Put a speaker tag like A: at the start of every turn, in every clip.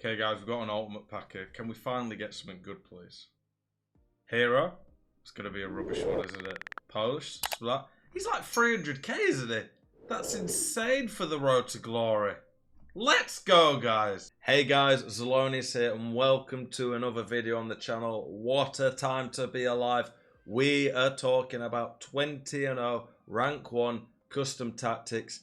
A: Okay, guys, we've got an ultimate pack here. Can we finally get something good, please? Hero. It's going to be a rubbish one, isn't it? Polish. Splat. He's like 300k, isn't he? That's insane for the road to glory. Let's go, guys. Hey, guys. Zelonius here, and welcome to another video on the channel. What a time to be alive. We are talking about 20-0 rank 1 custom tactics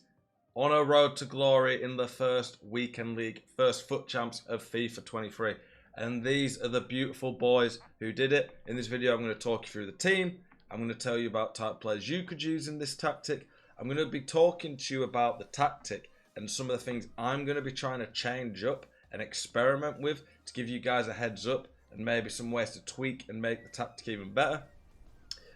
A: on a road to glory in the first weekend league, first FUT Champs of FIFA 23. And these are the beautiful boys who did it. In this video, I'm going to talk you through the team. I'm going to tell you about type players you could use in this tactic. I'm going to be talking to you about the tactic and some of the things I'm going to be trying to change up and experiment with to give you guys a heads up and maybe some ways to tweak and make the tactic even better.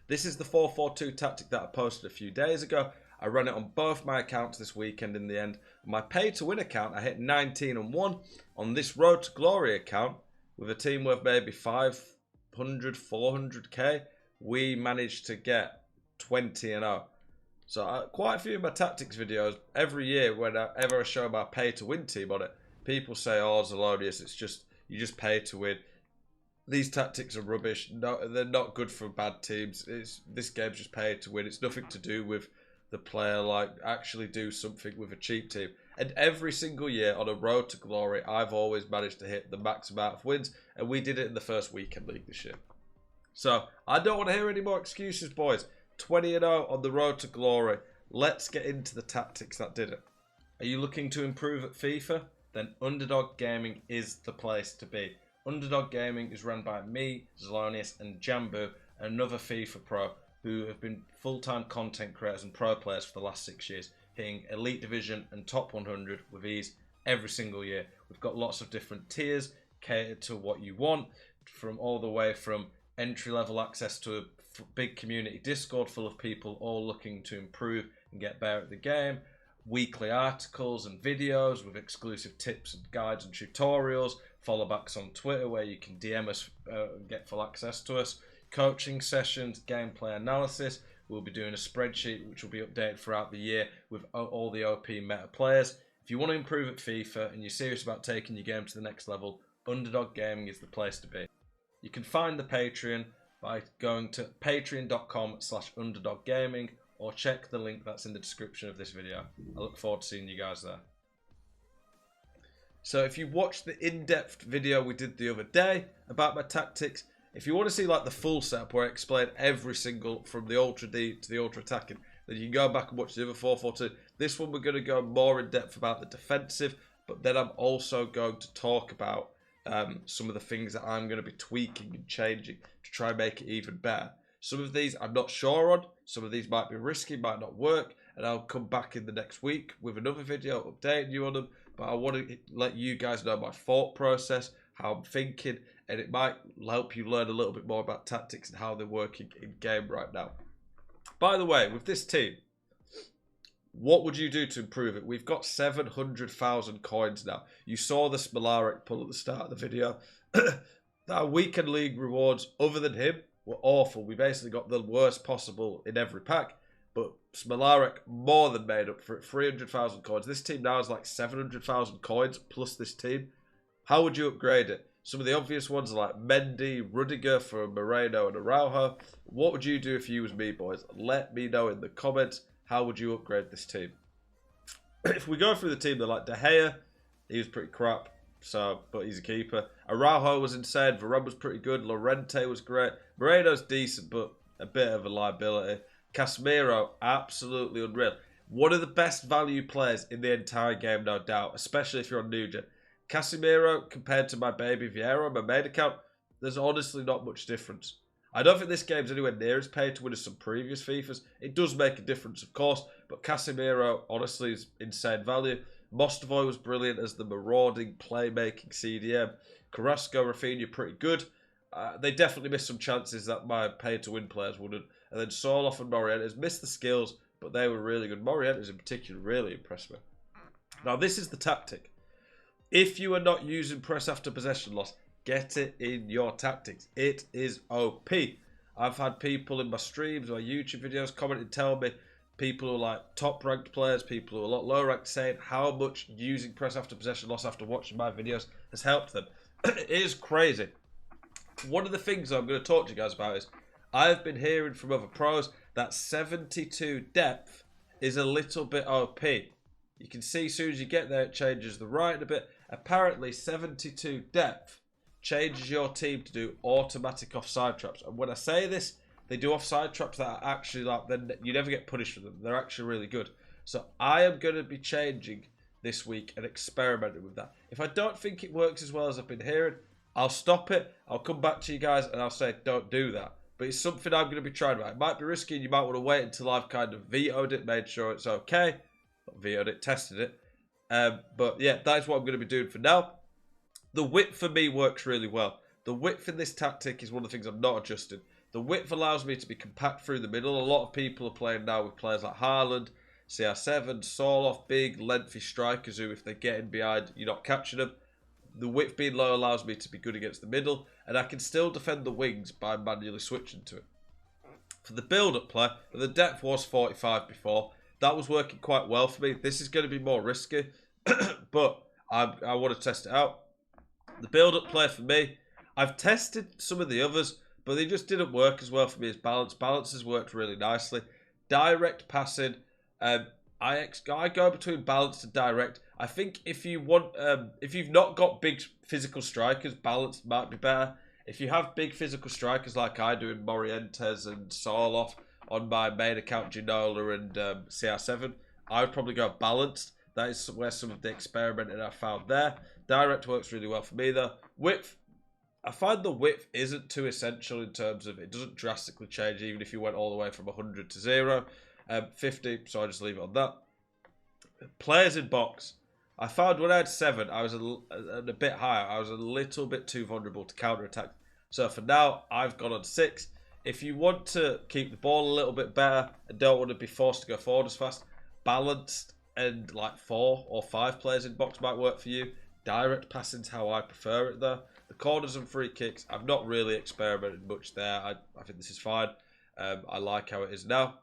A: This is the 4-4-2 tactic that I posted a few days ago. I ran it on both my accounts this weekend in the end. My pay to win account, I hit 19-1. On this road to glory account, with a team worth maybe 500, 400k, we managed to get 20-0. So quite a few of my tactics videos, every year whenever I show my pay to win team on it, people say, oh, Zelonius, it's just, you just pay to win. These tactics are rubbish. No, they're not good for bad teams. This game's just pay to win. It's nothing to do with the player, like actually do something with a cheap team. And every single year on a road to glory, I've always managed to hit the max amount of wins, and we did it in the first weekend league this year. So I don't want to hear any more excuses, boys. 20-0 on the road to glory. Let's get into the tactics that did it. Are you looking to improve at FIFA? Then Underdog Gaming is the place to be. Underdog Gaming is run by me, Zelonius, and Jambu, another FIFA pro, who have been full-time content creators and pro players for the last 6 years, hitting Elite Division and Top 100 with ease every single year. We've got lots of different tiers catered to what you want, from all the way from entry-level access to a big community Discord full of people all looking to improve and get better at the game, weekly articles and videos with exclusive tips and guides and tutorials, follow backs on Twitter where you can DM us and get full access to us, coaching sessions, gameplay analysis. We'll be doing a spreadsheet which will be updated throughout the year with all the OP meta players. If you want to improve at FIFA and you're serious about taking your game to the next level, Underdog Gaming is the place to be. You can find the Patreon by going to patreon.com/underdoggaming or check the link that's in the description of this video. I look forward to seeing you guys there. So if you watched the in-depth video we did the other day about my tactics, if you want to see like the full setup where I explain every single, from the ultra deep to the ultra attacking, then you can go back and watch the other 4-4-2. This one we're going to go more in depth about the defensive, but then I'm also going to talk about some of the things that I'm going to be tweaking and changing to try and make it even better. Some of these I'm not sure on, some of these might be risky, might not work, and I'll come back in the next week with another video updating you on them, but I want to let you guys know my thought process, how I'm thinking, and it might help you learn a little bit more about tactics and how they're working in game right now. By the way, with this team, what would you do to improve it? We've got 700,000 coins now. You saw the Smolarek pull at the start of the video. Our weekend league rewards, other than him, were awful. We basically got the worst possible in every pack. But Smolarek more than made up for it. 300,000 coins. This team now has like 700,000 coins plus this team. How would you upgrade it? Some of the obvious ones are like Mendy, Rudiger for Moreno and Araujo. What would you do if you was me, boys? Let me know in the comments. How would you upgrade this team? If we go through the team, they're like De Gea. He was pretty crap, but he's a keeper. Araujo was insane. Varane was pretty good. Llorente was great. Moreno's decent, but a bit of a liability. Casemiro, absolutely unreal. One of the best value players in the entire game, no doubt, especially if you're on New Gen. Casemiro, compared to my baby Vieira on my main account, there's honestly not much difference. I don't think this game's anywhere near as pay to win as some previous FIFAs. It does make a difference, of course, but Casemiro, honestly, is insane value. Mostovoy was brilliant as the marauding, playmaking CDM. Carrasco, Rafinha, pretty good. They definitely missed some chances that my pay-to-win players wouldn't. And then Sorloth and Morientes missed the skills, but they were really good. Morientes, in particular, really impressed me. Now, this is the tactic. If you are not using press after possession loss, get it in your tactics. It is OP. I've had people in my streams or YouTube videos comment and tell me people who are like top ranked players, people who are a lot lower ranked, saying how much using press after possession loss after watching my videos has helped them. It is crazy. One of the things I'm going to talk to you guys about is I've been hearing from other pros that 72 depth is a little bit OP. You can see as soon as you get there, it changes the right a bit. Apparently, 72 depth changes your team to do automatic offside traps. And when I say this, they do offside traps that are actually like, then you never get punished for them. They're actually really good. So I am going to be changing this week and experimenting with that. If I don't think it works as well as I've been hearing, I'll stop it. I'll come back to you guys and I'll say, don't do that. But it's something I'm going to be trying. It might be risky and you might want to wait until I've kind of vetoed it, made sure it's okay. Not vetoed it, tested it. But yeah, that's what I'm going to be doing for now. The width for me works really well. The width in this tactic is one of the things I'm not adjusting. The width allows me to be compact through the middle. A lot of people are playing now with players like Haaland, CR7, Soloff, big, lengthy strikers who, if they're getting behind, you're not catching them. The width being low allows me to be good against the middle, and I can still defend the wings by manually switching to it. For the build-up play, the depth was 45 before. That was working quite well for me. This is going to be more risky, but I want to test it out. The build-up play for me, I've tested some of the others, but they just didn't work as well for me as balance. Balance has worked really nicely. Direct passing, I go between balance and direct. I think if you want, if you've not got big physical strikers, balance might be better. If you have big physical strikers like I do in Morientes and Soloff on my main account, Ginola and CR7, I would probably go balanced. That is where some of the experimenting I found there. Direct works really well for me though. Width, I find the width isn't too essential in terms of it doesn't drastically change even if you went all the way from 100 to 0. 50, so I just leave it on that. Players in box. I found when I had 7, I was a bit higher. I was a little bit too vulnerable to counter-attack. So for now, I've gone on 6. If you want to keep the ball a little bit better and don't want to be forced to go forward as fast, balanced and like 4 or 5 players in box might work for you. Direct passing's how I prefer it though. The corners and free kicks, I've not really experimented much there. I think this is fine. I like how it is now.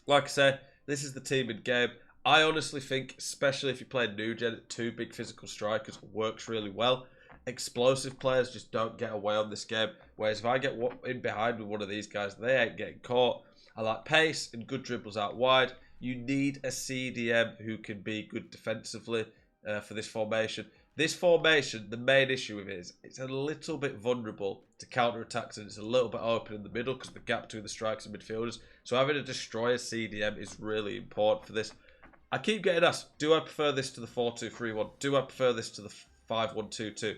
A: Like I said, this is the team in game. I honestly think, especially if you play new gen, 2 big physical strikers works really well. Explosive players just don't get away on this game. Whereas if I get in behind with one of these guys, they ain't getting caught. I like pace and good dribbles out wide. You need a CDM who can be good defensively for this formation. This formation, the main issue with it is it's a little bit vulnerable to counter-attacks and it's a little bit open in the middle because of the gap between the strikers and midfielders. So having a destroyer CDM is really important for this. I keep getting asked, do I prefer this to the 4-2-3-1? Do I prefer this to the 5-1-2-2?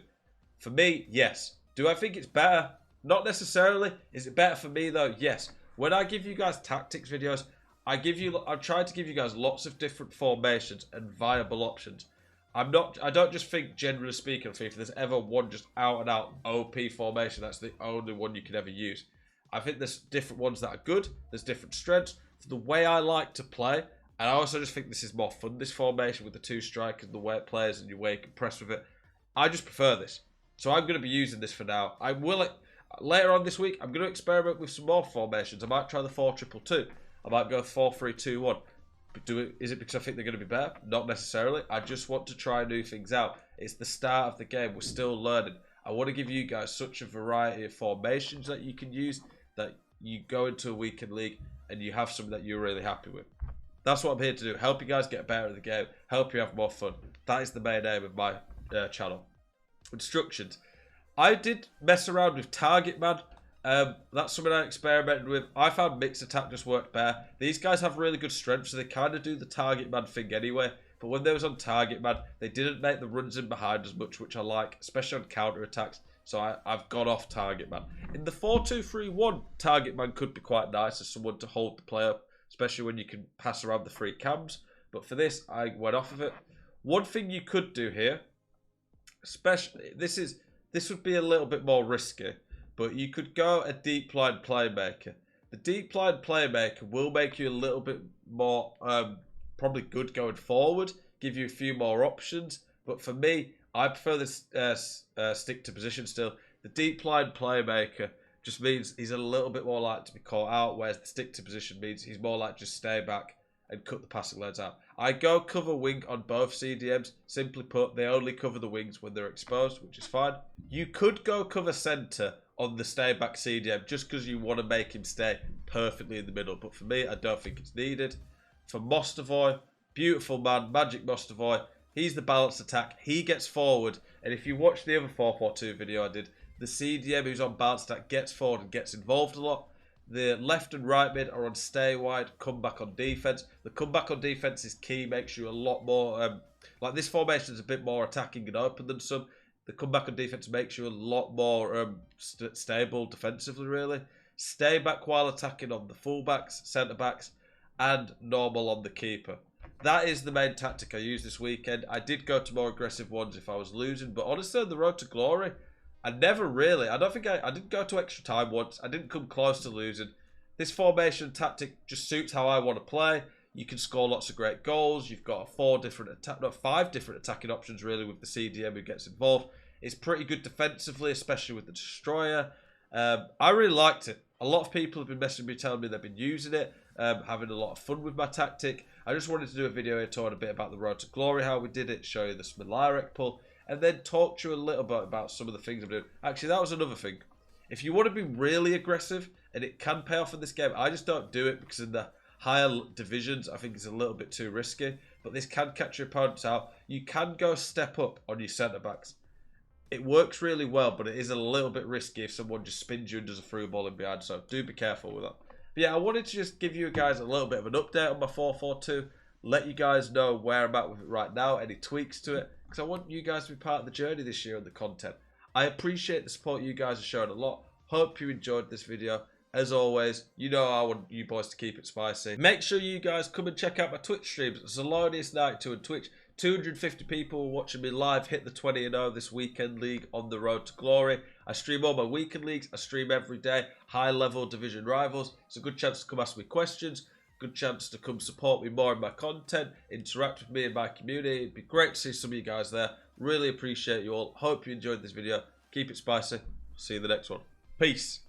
A: For me, yes. Do I think it's better? Not necessarily. Is it better for me though? Yes. When I give you guys tactics videos, I've tried to give you guys lots of different formations and viable options. I don't just think, generally speaking, of FIFA, there's ever one just out and out OP formation. That's the only one you can ever use. I think there's different ones that are good. There's different strengths. For the way I like to play, and I also just think this is more fun, this formation with the 2 strikers, the way it plays and your way you can press with it. I just prefer this. So I'm going to be using this for now. I will, later on this week, I'm going to experiment with some more formations. I might try the 4-2-2-2. I might go 4-3-2-1. Is it because I think they're going to be better? Not necessarily. I just want to try new things out. It's the start of the game. We're still learning. I want to give you guys such a variety of formations that you can use that you go into a weekend league and you have some that you're really happy with. That's what I'm here to do. Help you guys get better at the game. Help you have more fun. That is the main aim of my channel. Instructions. I did mess around with Target Man. That's something I experimented with. I found mixed attack just worked better. These guys have really good strength, so they kind of do the target man thing anyway. But when they was on target man, they didn't make the runs in behind as much, which I like, especially on counter attacks. So I've gone off target man. In the 4-2-3-1, target man could be quite nice as someone to hold the play up, especially when you can pass around the 3 cams. But for this, I went off of it. One thing you could do here, especially this would be a little bit more risky. But you could go a deep line playmaker. The deep line playmaker will make you a little bit more probably good going forward, give you a few more options. But for me, I prefer this stick to position still. The deep line playmaker just means he's a little bit more likely to be caught out, whereas the stick to position means he's more likely to just stay back and cut the passing lanes out. I go cover wing on both CDMs. Simply put, they only cover the wings when they're exposed, which is fine. You could go cover centre on the stay back CDM just because you want to make him stay perfectly in the middle. But for me, I don't think it's needed. For Mostovoy, beautiful man, Magic Mostovoy. He's the balanced attack. He gets forward. And if you watch the other 4-4-2 video I did, the CDM who's on balanced attack gets forward and gets involved a lot. The left and right mid are on stay wide, come back on defense. The comeback on defense is key, makes you a lot more, like this formation is a bit more attacking and open than some. The comeback on defense makes you a lot more stable defensively, really. Stay back while attacking on the fullbacks, centre backs, and normal on the keeper. That is the main tactic I used this weekend. I did go to more aggressive ones if I was losing, but honestly, on the road to glory, I never really, I didn't go to extra time once. I didn't come close to losing. This formation tactic just suits how I want to play. You can score lots of great goals. You've got 5 different attacking options really with the CDM who gets involved. It's pretty good defensively, especially with the destroyer. I really liked it. A lot of people have been messaging me telling me they've been using it, having a lot of fun with my tactic. I just wanted to do a video here talking a bit about the road to glory, how we did it, show you the Smilarek pull, and then talk to you a little bit about some of the things I'm doing. Actually, that was another thing. If you want to be really aggressive, and it can pay off in this game, I just don't do it because in the higher divisions, I think it's a little bit too risky. But this can catch your opponents out. You can go step up on your centre-backs. It works really well, but it is a little bit risky if someone just spins you and does a through ball in behind. So do be careful with that. But yeah, I wanted to just give you guys a little bit of an update on my 4-4-2. Let you guys know where I'm at with it right now, any tweaks to it. Because I want you guys to be part of the journey this year and the content. I appreciate the support you guys have shown a lot. Hope you enjoyed this video. As always, you know I want you boys to keep it spicy. Make sure you guys come and check out my Twitch streams. Zelonius92 on Twitch. 250 people watching me live. Hit the 20-0 this weekend league on the road to glory. I stream all my weekend leagues. I stream every day. High-level division rivals. It's a good chance to come ask me questions. Good chance to come support me more in my content. Interact with me in my community. It'd be great to see some of you guys there. Really appreciate you all. Hope you enjoyed this video. Keep it spicy. See you in the next one. Peace.